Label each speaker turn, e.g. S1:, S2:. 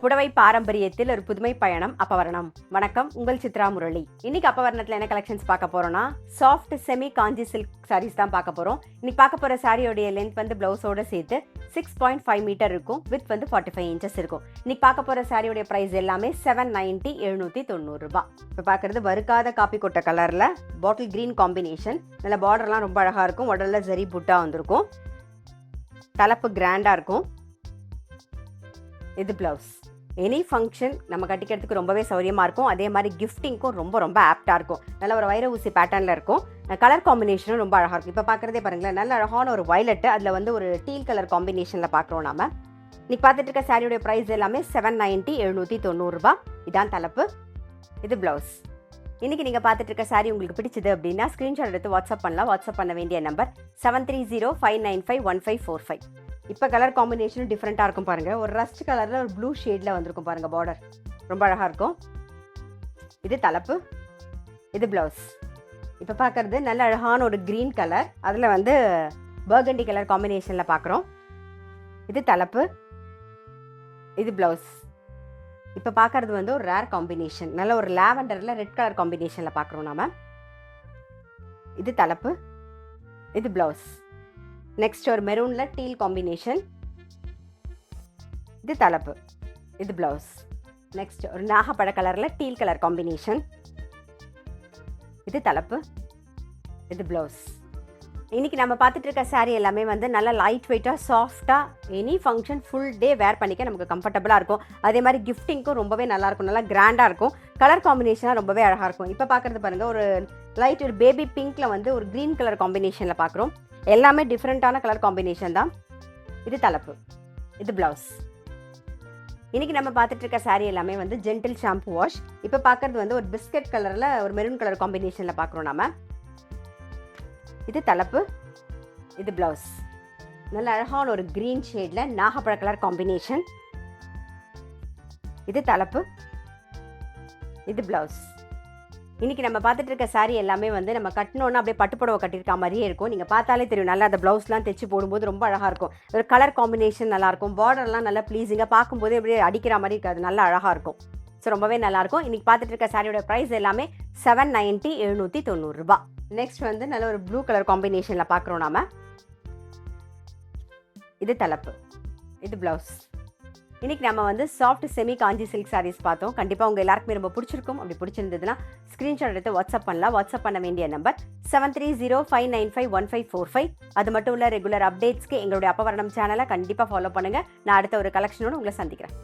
S1: புடவை பாரம்பரியத்தில் ஒரு புதுமை பயணம் அப்பவரணம். வணக்கம், உங்கள் சித்ரா முரளி. இன்னைக்கு அப்பவரணத்தில் என்ன கலெக்ஷன்ஸ் பார்க்க போறோம்னா, சாஃப்ட் செமி காஞ்சி சில்க் சாரீஸ் தான் பார்க்க போறோம். இன்னைக்கு பார்க்க போற சாரியோடைய லென்த் வந்து பிளவுஸோட சேர்த்து 6.5 மீட்டர் இருக்கும். வித் வந்து 45 இன்ச்சஸ் இருக்கும். இன்னைக்கு பார்க்க போற சாரியோடைய பிரைஸ் எல்லாமே 790 790 ரூபாய். இப்போ பார்க்கறது வறுக்காத காப்பி கொட்ட கலர்ல பாட்டில் கிரீன் காம்பினேஷன். நல்ல பார்டர்லாம் ரொம்ப அழகா இருக்கும். உடல்ல ஜரி புட்டா வந்திருக்கும். தலைப்பு கிராண்டா இருக்கும். இது பிளவுஸ். எனி ஃபங்க்ஷன் நம்ம கட்டிக்கிறதுக்கு ரொம்பவே சௌரியமாக இருக்கும். அதே மாதிரி கிஃப்டிங்க்கும் ரொம்ப ஆப்டாக இருக்கும். நல்ல ஒரு வைர ஊசி பேட்டர்னில் இருக்கும். கலர் காம்பினேஷனும் ரொம்ப அழகாக இருக்கும். இப்போ பார்க்குறதே பாருங்களேன், நல்ல அழகான ஒரு வயலட்டு, அதில் வந்து ஒரு டீல் கலர் காம்பினேஷனில் பார்க்குறோம் நாம. இன்னைக்கு பார்த்துட்டு இருக்க சாரியோடைய ப்ரைஸ் எல்லாமே 790 790 ரூபாய். இதான் தலைப்பு. இது ப்ளவுஸ். இன்றைக்கி நீங்கள் பார்த்துட்டு இருக்க சாரி உங்களுக்கு பிடிச்சது அப்படின்னா ஸ்க்ரீன்ஷாட் எடுத்து வாட்ஸ்அப் பண்ணலாம். வாட்ஸ்அப் பண்ண வேண்டிய நம்பர் 7305951545. இப்போ கலர் காம்பினேஷனும் டிஃப்ரெண்ட்டாக இருக்கும் பாருங்கள். ஒரு ரஸ்ட் கலரில் ஒரு ப்ளூ ஷேடில் வந்திருக்கும் பாருங்கள். பார்டர் ரொம்ப அழகாக இருக்கும். இது தலைப்பு. இது ப்ளவுஸ். இப்போ பார்க்குறது நல்ல அழகான ஒரு க்ரீன் கலர், அதில் வந்து பர்கண்டி கலர் காம்பினேஷனில் பார்க்குறோம். இது தலைப்பு. இது ப்ளவுஸ். இப்போ பார்க்குறது வந்து ஒரு ரேர் காம்பினேஷன், நல்ல ஒரு லாவெண்டரில் ரெட் கலர் காம்பினேஷனில் பார்க்குறோம் நாம. இது தலைப்பு. இது ப்ளவுஸ். நெக்ஸ்ட் ஒரு மெரூனில் டீல் காம்பினேஷன். இது தலைப்பு. இது ப்ளவுஸ். நெக்ஸ்ட் ஒரு நாகப்பழ கலரில் டீல் கலர் காம்பினேஷன். இது தலைப்பு. இது ப்ளவுஸ். இன்றைக்கி நம்ம பார்த்துட்டு இருக்க சாரீ எல்லாமே வந்து நல்லா லைட் வெயிட்டாக சாஃப்டாக எனி ஃபங்க்ஷன் ஃபுல் டே வேர் பண்ணிக்க நமக்கு கம்ஃபர்டபுளாக இருக்கும். அதே மாதிரி கிஃப்டிங்க்கும் ரொம்பவே நல்லாயிருக்கும். நல்லா கிராண்டாக இருக்கும். கலர் காம்பினேஷனாக ரொம்பவே அழகாக இருக்கும். இப்போ பார்க்குறது பாருங்கள், ஒரு லைட் ஒரு பேபி பிங்க்கில் வந்து ஒரு க்ரீன் கலர் காம்பினேஷனில் பார்க்குறோம். எல்லாமே டிஃப்ரெண்ட்டான கலர் காம்பினேஷன் தான். இது தலைப்பு. இது ப்ளவுஸ். இன்றைக்கி நம்ம பார்த்துட்டு இருக்க சாரீ எல்லாமே வந்து ஜென்டில் ஷாம்பு வாஷ். இப்போ பார்க்குறது வந்து ஒரு பிஸ்கட் கலரில் ஒரு மெரூன் கலர் காம்பினேஷனில் பார்க்குறோம் நாம. இது தலைப்பு. இது ப்ளவுஸ். நல்ல அழகான ஒரு க்ரீன் ஷேடில் நாகப்பழ கலர் காம்பினேஷன். இது தலைப்பு. இது ப்ளவுஸ். இன்றைக்கி நம்ம பார்த்துட்டு இருக்க சாரீ எல்லாமே வந்து நம்ம கட்டணுன்னா அப்படியே பட்டுப்புடவை கட்டியிருக்க மாதிரியே இருக்கும். நீங்கள் பார்த்தாலே தெரியும். நல்லா அந்த ப்ளவுஸ்லாம் தைச்சி போடும்போது ரொம்ப அழகாக இருக்கும். ஒரு கலர் காம்பினேஷன் நல்லாயிருக்கும். பார்டர்லாம் நல்லா ப்ளீஸிங்காக பார்க்கும்போது அப்படியே அடிக்கிற மாதிரி இருக்காது. நல்லா அழகாக இருக்கும். ஸோ ரொம்பவே நல்லாயிருக்கும். இன்றைக்கி பார்த்துட்டு இருக்க சாரியோட ப்ரைஸ் எல்லாமே 790 790 ரூபாய். நெக்ஸ்ட் வந்து நல்ல ஒரு ப்ளூ கலர் காம்பினேஷனில் பார்க்குறோம் நாம. இது தலைப்பு. இது ப்ளவுஸ். இன்றைக்கி நம்ம வந்து சாஃப்ட் செமி காஞ்சி சில்க் சாரீஸ் பார்த்தோம். கண்டிப்பாக உங்கள் எல்லாருக்குமே ரொம்ப பிடிச்சிருக்கும். அப்படி பிடிச்சிருந்ததுன்னா ஸ்க்ரீன்ஷாட் எடுத்து வாட்ஸ்அப் பண்ணலாம். வாட்ஸ்அப் பண்ண வேண்டிய நம்பர் 7305951545. அது மட்டும் இல்லை, ரெகுலர் அப்டேட்ஸ்க்கு எங்களுடைய அப்பவரணம் சேனலை கண்டிப்பாக ஃபாலோ பண்ணுங்கள். நான் அடுத்த ஒரு கலெக்ஷனோடு உங்களை சந்திக்கிறேன்.